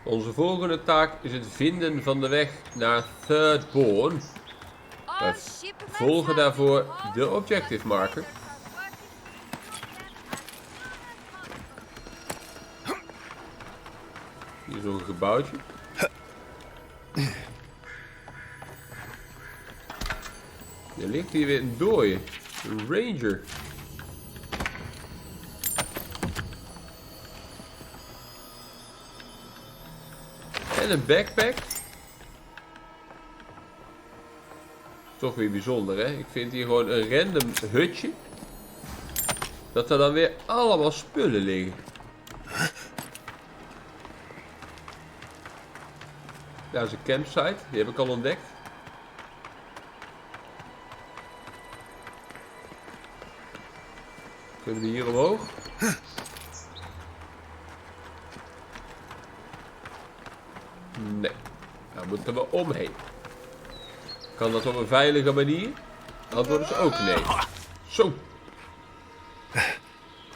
Onze volgende taak is het vinden van de weg naar Thirdborn. Wij volgen daarvoor de objective marker. Hier is nog een gebouwtje. Er ligt hier weer een dooie. Een ranger. En een backpack. Toch weer bijzonder, hè? Ik vind hier gewoon een random hutje. Dat er dan weer allemaal spullen liggen. Daar is een campsite. Die heb ik al ontdekt. Kunnen we hier omhoog? Nee. Daar moeten we omheen. Kan dat op een veilige manier? Antwoord is ook nee. Zo. Ik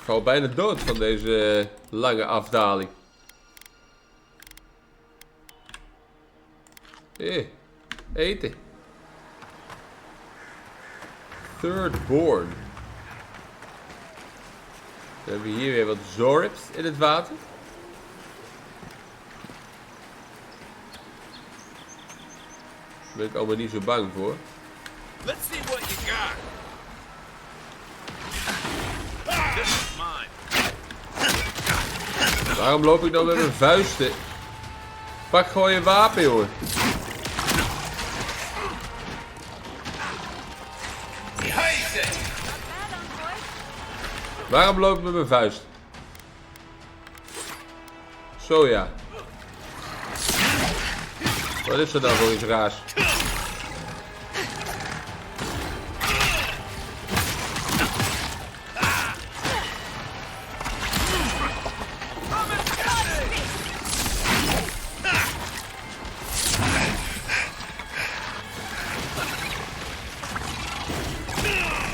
val bijna dood van deze lange afdaling. Eten. Thirdborn. Dan hebben we hier weer wat zorbs in het water. Daar ben ik allemaal niet zo bang voor. Let's see what you got. This is mine. Waarom loop ik nou met mijn vuisten? Pak gewoon je wapen, jongen. Waarom loop ik met mijn vuist? Zo ja. Wat is er dan voor iets raars?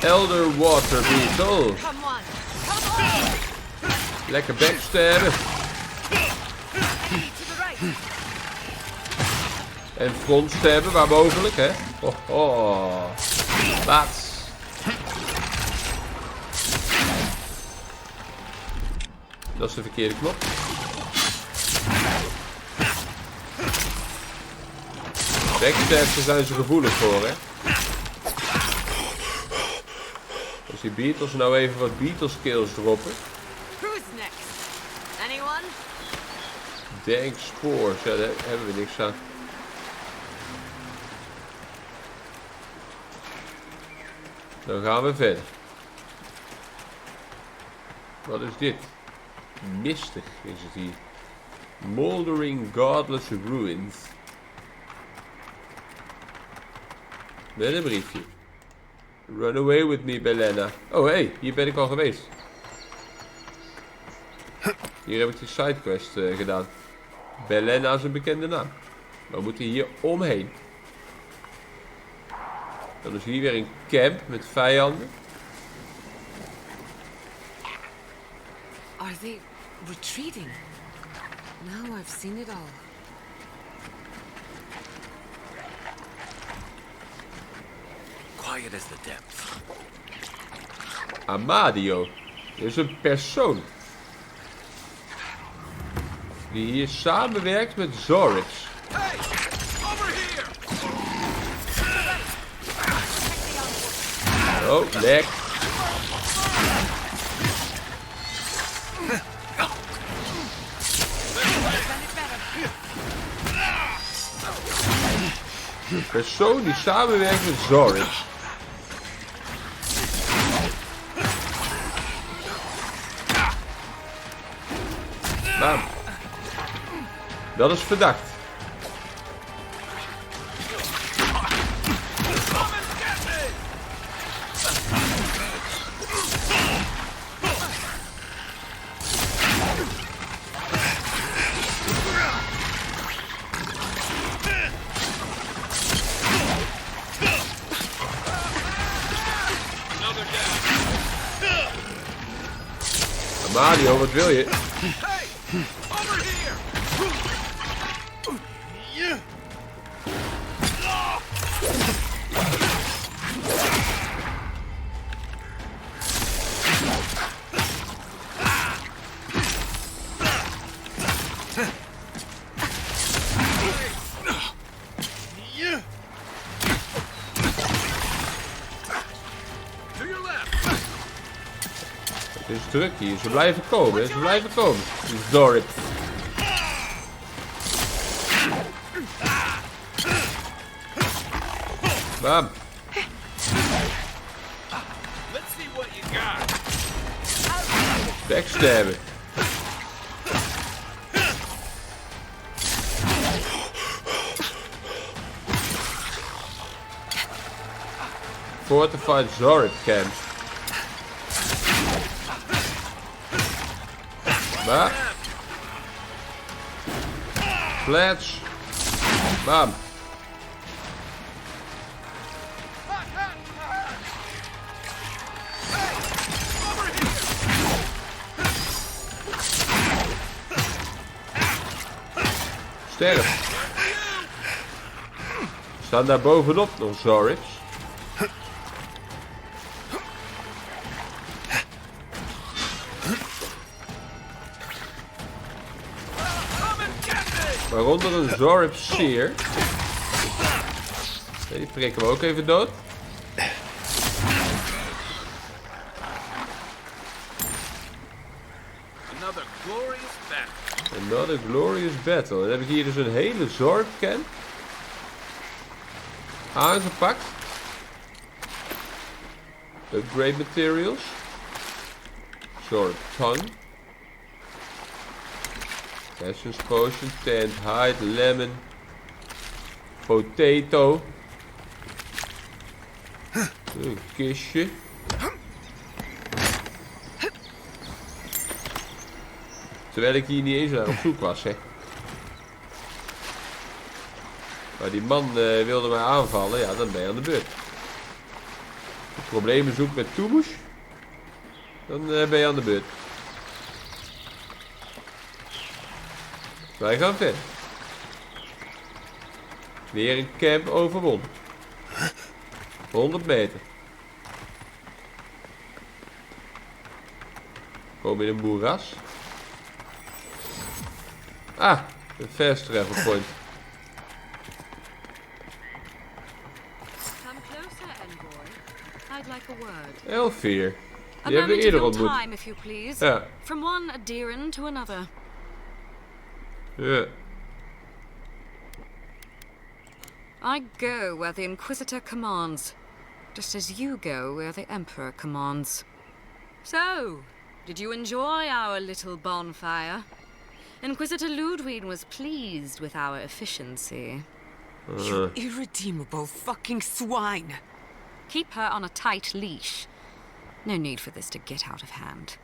Elder Water Beetle. Lekker backstabben. En frontstabben waar mogelijk, hè. Laat. Dat is de verkeerde knop. Backstabs zijn ze gevoelig voor, hè. Als die Beatles nou even wat Beatles skills droppen. Dank spoors, ja, daar hebben we niks aan. Dan gaan we verder. Wat is dit? Mistig is het hier. Moldering Godless Ruins. Met een briefje. Run away with me, Belena. Oh, hey, hier ben ik al geweest. Hier heb ik die sidequest gedaan. Belena is een bekende naam. We moeten hier omheen. Dan is hier weer een camp met vijanden. Are they retreating? Now I've seen it all. Quiet as the depths. Amadio. Dit is een persoon. Die hier samenwerkt met Zorix. Hey, over here. Oh, lek. Een persoon die samenwerkt met Zorix. Nou, dat is verdacht. Mario, wat wil je? Hey, over here. To your left. Het is druk hier. Ze blijven komen. Ze blijven komen. Zorp. Bam. Let's see what you got. Backstabben. Fortified Zorp camp. Bam. Flats. Bam. Sterk. Staan daar bovenop nog Zorps. Waaronder een Zorp Seer. Die prikken we ook even dood. Another glorious battle. Another glorious battle. Dan heb ik hier dus een hele Zorp camp aangepakt. Upgrade materials. Zorp tongue. Essence potion, tent, hide, lemon, potato. Een kistje. Terwijl ik hier niet eens naar op zoek was, hè. Maar die man wilde mij aanvallen, ja, dan ben je aan de beurt. Als je problemen zoekt met Toebush, dan ben je aan de beurt. Wij gaan verder. Weer een camp overwonnen. 100 meter. Komen in een moeras. Ah, een fast travel point. Come closer, envoy. I'd like a word. Elfeer. A Die hebben we moment eerder of your ontmoet. time, if you please. Ja. From one adherent to another. Ja. I go where the Inquisitor commands, just as you go where the Emperor commands. So, did you enjoy our little bonfire? Inquisitor Ludwig was pleased with our efficiency. You irredeemable fucking swine! Keep her on a tight leash. No need for this to get out of hand.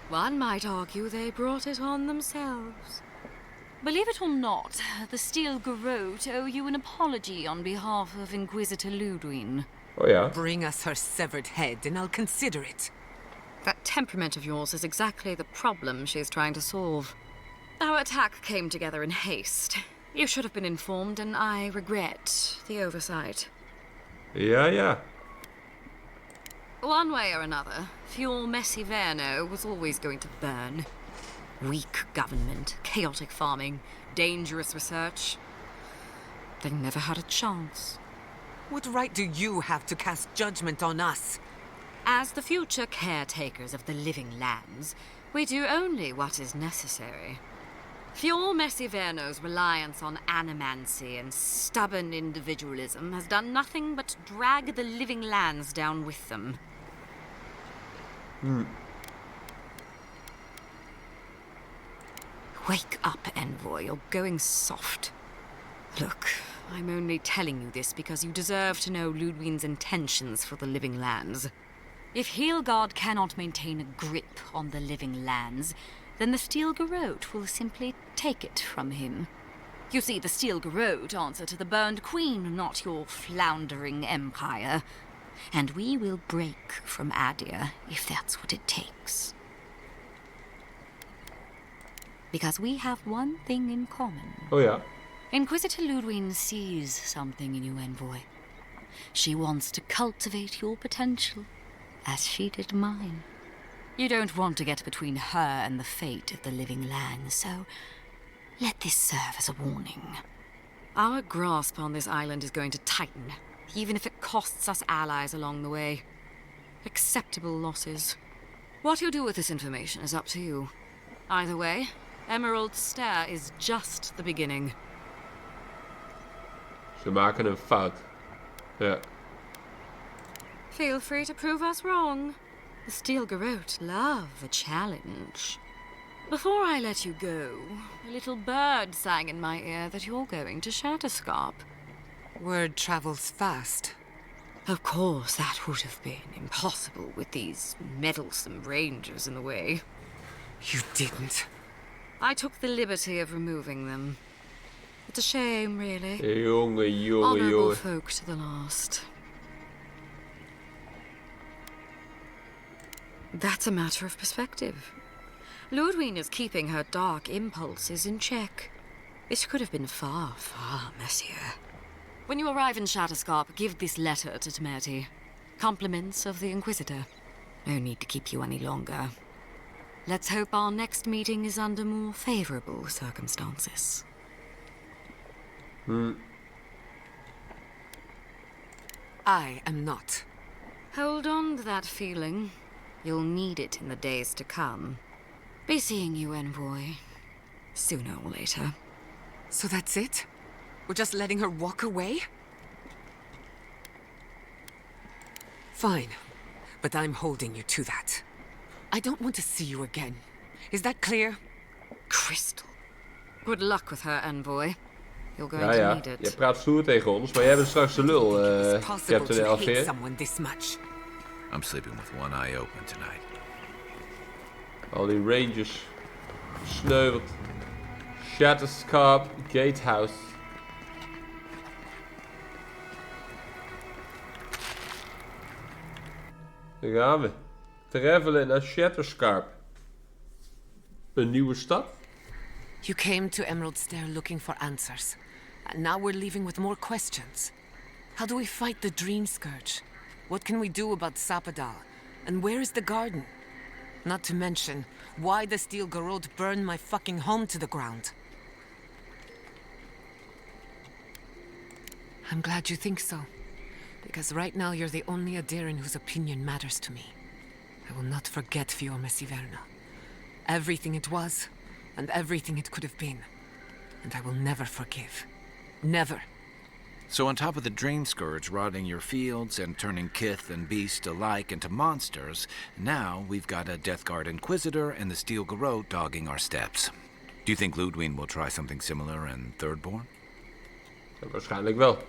One might argue they brought it on themselves. Believe it or not, the Steel Garrote owe you an apology on behalf of Inquisitor Ludwig. Oh ja. Bring us her severed head and I'll consider it. That temperament of yours is exactly the problem she's trying to solve. Our attack came together in haste. You should have been informed, and I regret the oversight. Ja, ja. One way or another, Fuel Messi Verno was always going to burn. Weak government, chaotic farming, dangerous research. They never had a chance. What right do you have to cast judgment on us? As the future caretakers of the living lands, we do only what is necessary. Fuel Messi Verno's reliance on animancy and stubborn individualism has done nothing but drag the living lands down with them. Wake up, Envoy. You're going soft. Look, I'm only telling you this because you deserve to know Ludwig's intentions for the living lands. If Heelgard cannot maintain a grip on the living lands, then the Steel Garrote will simply take it from him. You see, the Steel Garrote answer to the Burned Queen, not your floundering empire. And we will break from Adir if that's what it takes. Because we have one thing in common. Oh ja. Inquisitor Ludwig sees something in you, envoy. She wants to cultivate your potential, as she did mine. You don't want to get between her and the fate of the living land, so let this serve as a warning. Our grasp on this island is going to tighten, even if it costs us allies along the way. Acceptable losses. What you do with this information is up to you. Either way, Emerald Stair is just the beginning. Ze maken een fout. Ja. Feel free to prove us wrong. The Steel Garrote love a challenge. Before I let you go, a little bird sang in my ear that you're going to Shatterscarp. Word travels fast. Of course, that would have been impossible with these meddlesome rangers in the way. You didn't. I took the liberty of removing them. It's a shame, really. Jongen. Honorable folk to the last. That's a matter of perspective. Ludwig is keeping her dark impulses in check. It could have been far, far messier. When you arrive in Shatterscarp, give this letter to Temerity. Compliments of the Inquisitor. No need to keep you any longer. Let's hope our next meeting is under more favorable circumstances. I am not. Hold on to that feeling. You'll need it in the days to come. Be seeing you, envoy. Sooner or later. So that's it? We're just letting her walk away? Fine. But I'm holding you to that. I don't want to see you again. Is that clear? Crystal. Good luck with her, envoy. You're going Ja, to need je it. praat stoer tegen ons, maar jij bent straks de lul, It's possible Captain to hate Elfeer. someone this much. I'm sleeping with one eye open tonight. Al die rangers. Sneuveld. Shatterscarp Gatehouse. Daar gaan we. Travelen naar Shatterscarp. Een nieuwe stad? You came to Emerald Stair looking for answers. And now we're leaving with more questions. How do we fight the Dream Scourge? What can we do about Sapadal? And where is the garden? Not to mention, why the Steel Garrote burned my fucking home to the ground. I'm glad you think so. Because right now you're the only Adiran whose opinion matters to me. I will not forget Fiorma Siverna. Everything it was, and everything it could have been. And I will never forgive. Never. So on top of the Dream Scourge rotting your fields and turning kith and beast alike into monsters, now we've got a Death Guard Inquisitor and the Steel Garrote dogging our steps. Do you think Ludwig will try something similar in Thirdborn? Ja, waarschijnlijk wel.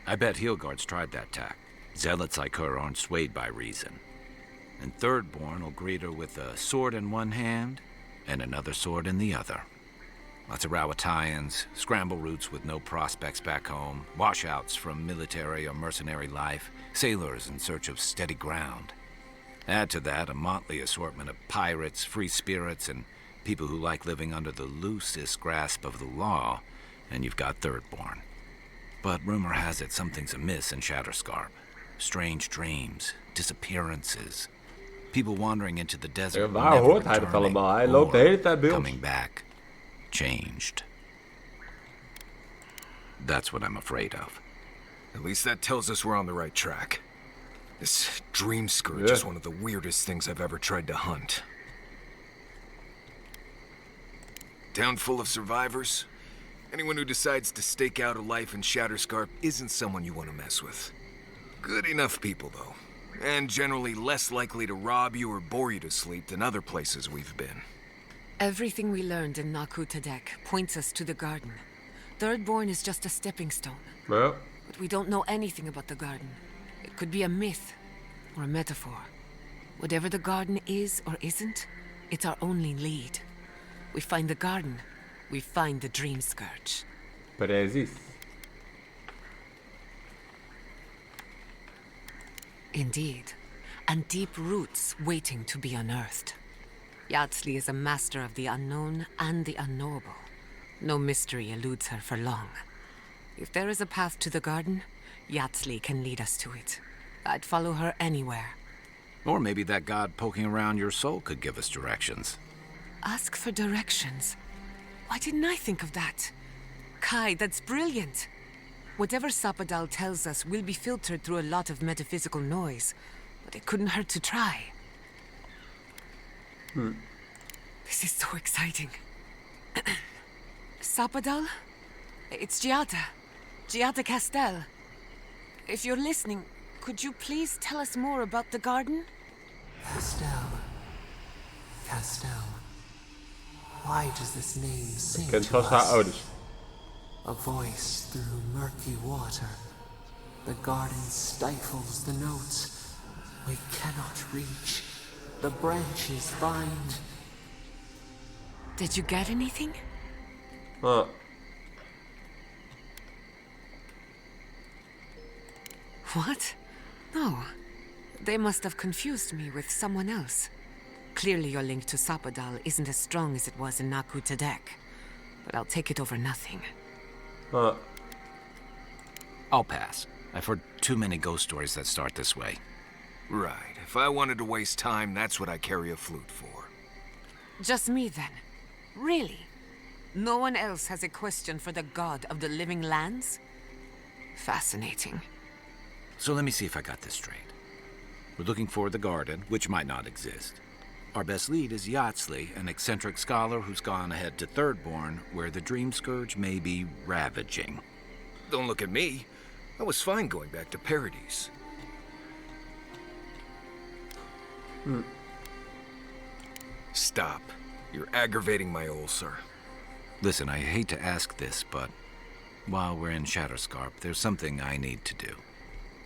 I bet Heelguard's tried that tack. Zealots like her aren't swayed by reason. And Thirdborn will greet her with a sword in one hand and another sword in the other. Lots of Rawatayans, scramble routes with no prospects back home, washouts from military or mercenary life, sailors in search of steady ground. Add to that a motley assortment of pirates, free spirits, and people who like living under the loosest grasp of the law, and you've got Thirdborn. But rumor has it something's amiss in Shatterscarp. Strange dreams, disappearances, people wandering into the desert, Ja, waar never hoort hij dat returning, allemaal? Hij loopt de hele tijd bij ons. coming back, changed. That's what I'm afraid of. At least that tells us we're on the right track. This Dream Scourge Yeah. is one of the weirdest things I've ever tried to hunt. Town full of survivors. Anyone who decides to stake out a life in Shatterscarp isn't someone you want to mess with. Good enough people, though. And generally less likely to rob you or bore you to sleep than other places we've been. Everything we learned in Naku Tadek points us to the garden. Thirdborn is just a stepping stone. Ja. But we don't know anything about the garden. It could be a myth or a metaphor. Whatever the garden is or isn't, it's our only lead. We find the garden, we find the Dream Scourge. Precies. Indeed. And deep roots waiting to be unearthed. Yardsley is a master of the unknown and the unknowable. No mystery eludes her for long. If there is a path to the garden, Yardsley can lead us to it. I'd follow her anywhere. Or maybe that god poking around your soul could give us directions. Ask for directions. Why didn't I think of that? Kai, that's brilliant. Whatever Sapadal tells us will be filtered through a lot of metaphysical noise, but it couldn't hurt to try. This is so exciting. Sapadal? It's Giada. Giada Castel. If you're listening, could you please tell us more about the garden? Castel. Why does this name sing Kent to vast haar us? ouders. A voice through murky water. The garden stifles the notes we cannot reach. The branches bind. Did you get anything? Ah, What? No. They must have confused me with someone else. Clearly your link to Sapadal isn't as strong as it was in Naku Tadek. But I'll take it over nothing. ah. I'll pass. I've heard too many ghost stories that start this way. Right. If I wanted to waste time, that's what I carry a flute for. Just me then. Really? No one else has a question for the god of the living lands? Fascinating. So let me see if I got this straight. We're looking for the garden, which might not exist. Our best lead is Yardsley, an eccentric scholar who's gone ahead to Thirdborn, where the Dream Scourge may be ravaging. Don't look at me. I was fine going back to Paradise. Stop. You're aggravating my ulcer. Listen, I hate to ask this, but while we're in Shatterscarp, there's something I need to do.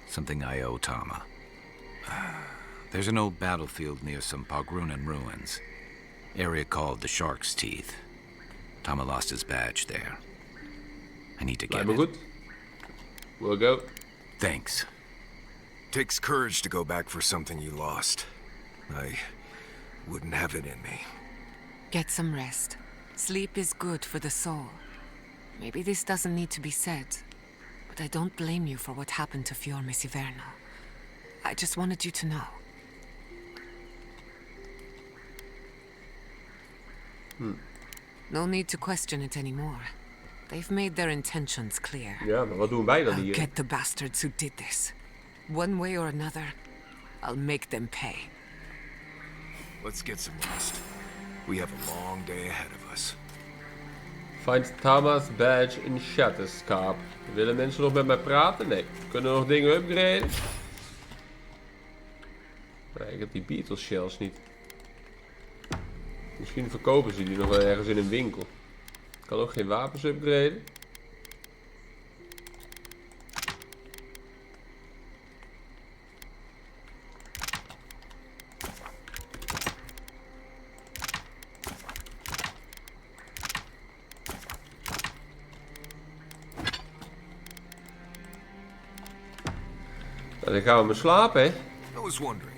Something I owe Tama. There's an old battlefield near some Pogrunan ruins. Area called the Shark's Teeth. Tama lost his badge there. I need to get Lijkt me it. goed. We'll go. Thanks. Takes courage to go back for something you lost. I wouldn't have it in me. Get some rest. Sleep is good for the soul. Maybe this doesn't need to be said, but I don't blame you for what happened to Fiorme Siverno. I just wanted you to know. No need to question it anymore. They've made their intentions clear. Ja, maar wat doen wij dan I'll hier? get the bastards who did this. One way or another, I'll make them pay. Let's get some rest. We have a long day ahead of us. Find Tama's badge in Shatterscarp. Willen mensen nog met mij praten? Nee. Kunnen we nog dingen upgraden? Nee, ik heb die Beatles shells niet. Misschien verkopen ze die nog wel ergens in een winkel. Ik kan ook geen wapens upgraden. Nou, dan gaan we maar slapen, hè. I was wondering.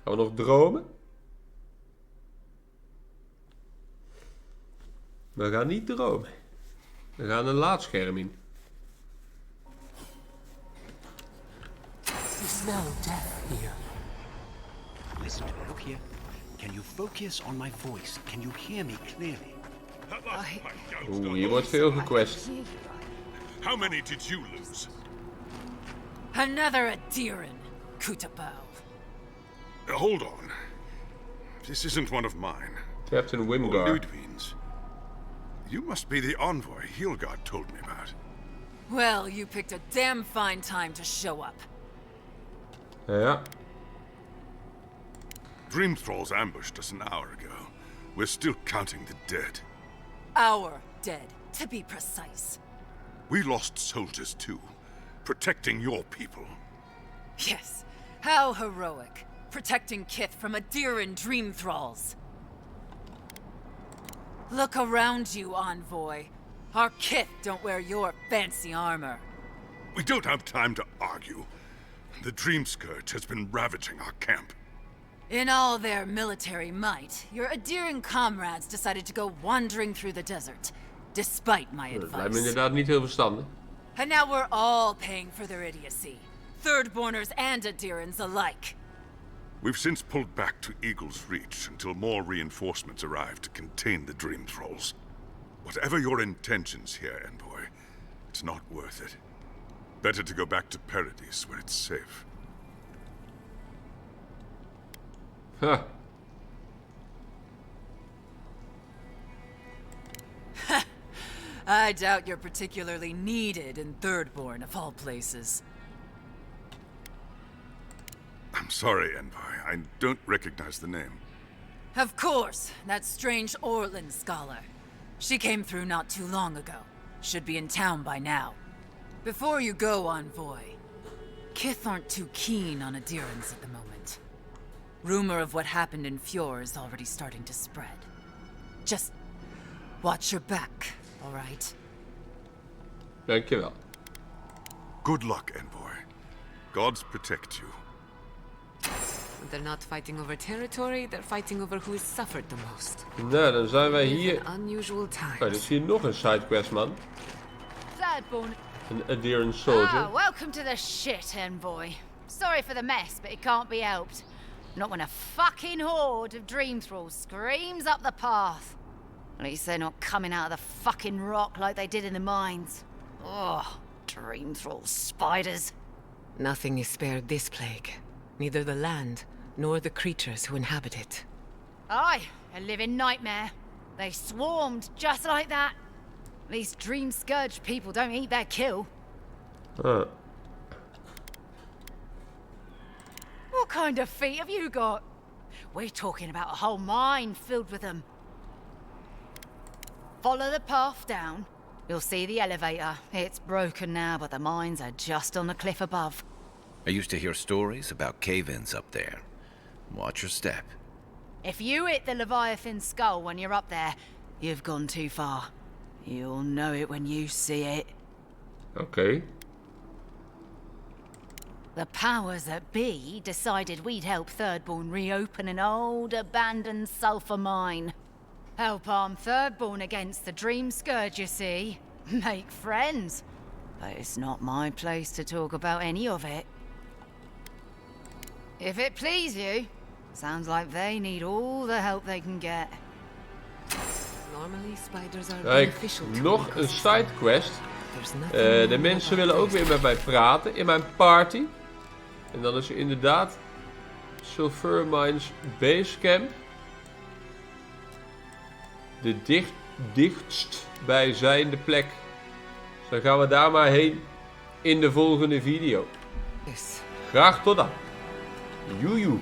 Gaan we nog dromen? We gaan niet dromen. We gaan een laadscherm in. You smell death here. Listen to me, look here. Can you focus on my voice? Can you hear me clearly? Oeh, hier wordt veel gequest. How many did you lose? Another Adiran, Kutabao. Hold on. This isn't one of mine. Captain Wimgar. Ludwig's. You must be the envoy Hilgard told me about. Well, you picked a damn fine time to show up. Ja. Dream Thralls ambushed us an hour ago. We're still counting the dead. Our dead, to be precise. We lost soldiers too, protecting your people. Yes, how heroic. Protecting Kith from Adiran dream thralls. Look around you, envoy. Our Kith don't wear your fancy armor. We don't have time to argue. The Dream Scourge has been ravaging our camp. In all their military might, your Adiran comrades decided to go wandering through the desert, despite my Dat lijkt me advice. inderdaad niet heel verstandig. And now we're all paying for their idiocy. Thirdborners and Adirans alike. We've since pulled back to Eagle's Reach until more reinforcements arrive to contain the Dream Thralls. Whatever your intentions here, Envoy, it's not worth it. Better to go back to Paradise where it's safe. Huh. I doubt you're particularly needed in Thirdborn, of all places. I'm sorry, Envoy. I don't recognize the name. Of course, that strange Orlin scholar. She came through not too long ago. Should be in town by now. Before you go, Envoy, Kith aren't too keen on Adirans at the moment. Rumor of what happened in Fjord is already starting to spread. Just watch your back, all right? Dankjewel. Good luck, Envoy. Gods protect you. They're not fighting over territory, they're fighting over who has suffered the most. Nou, dan zijn wij hier... Unusual times. Oh, er is hier nog een sidequest, man. Thirdborn. Een Adiran soldier. Welcome to the shit, Envoy. Sorry for the mess, but it can't be helped. Not when a fucking horde of dream thralls screams up the path. At least they're not coming out of the fucking rock like they did in the mines. Oh, dream thrall spiders. Nothing is spared this plague. Neither the land, nor the creatures who inhabit it. Aye, a living nightmare. They swarmed just like that. These dream scourge people don't eat their kill. Huh. What kind of feet have you got? We're talking about a whole mine filled with them. Follow the path down. You'll see the elevator. It's broken now, but the mines are just on the cliff above. I used to hear stories about cave-ins up there. Watch your step. If you hit the Leviathan skull when you're up there, you've gone too far. You'll know it when you see it. Okay. The powers that be decided we'd help Thirdborn reopen an old, abandoned sulfur mine. Help arm Thirdborn against the Dream Scourge, you see. Make friends. But it's not my place to talk about any of it. If it please you, sounds like they need all the help they can get. Normally spiders are Kijk, beneficial to nog een sidequest. There's nothing De mensen willen ook weer met mij praten in mijn party. En dan is er inderdaad Sulfur Mines Basecamp. De dichtst bijzijnde plek. Dus dan gaan we daar maar heen in de volgende video. Yes. Graag tot dan. Joejoe.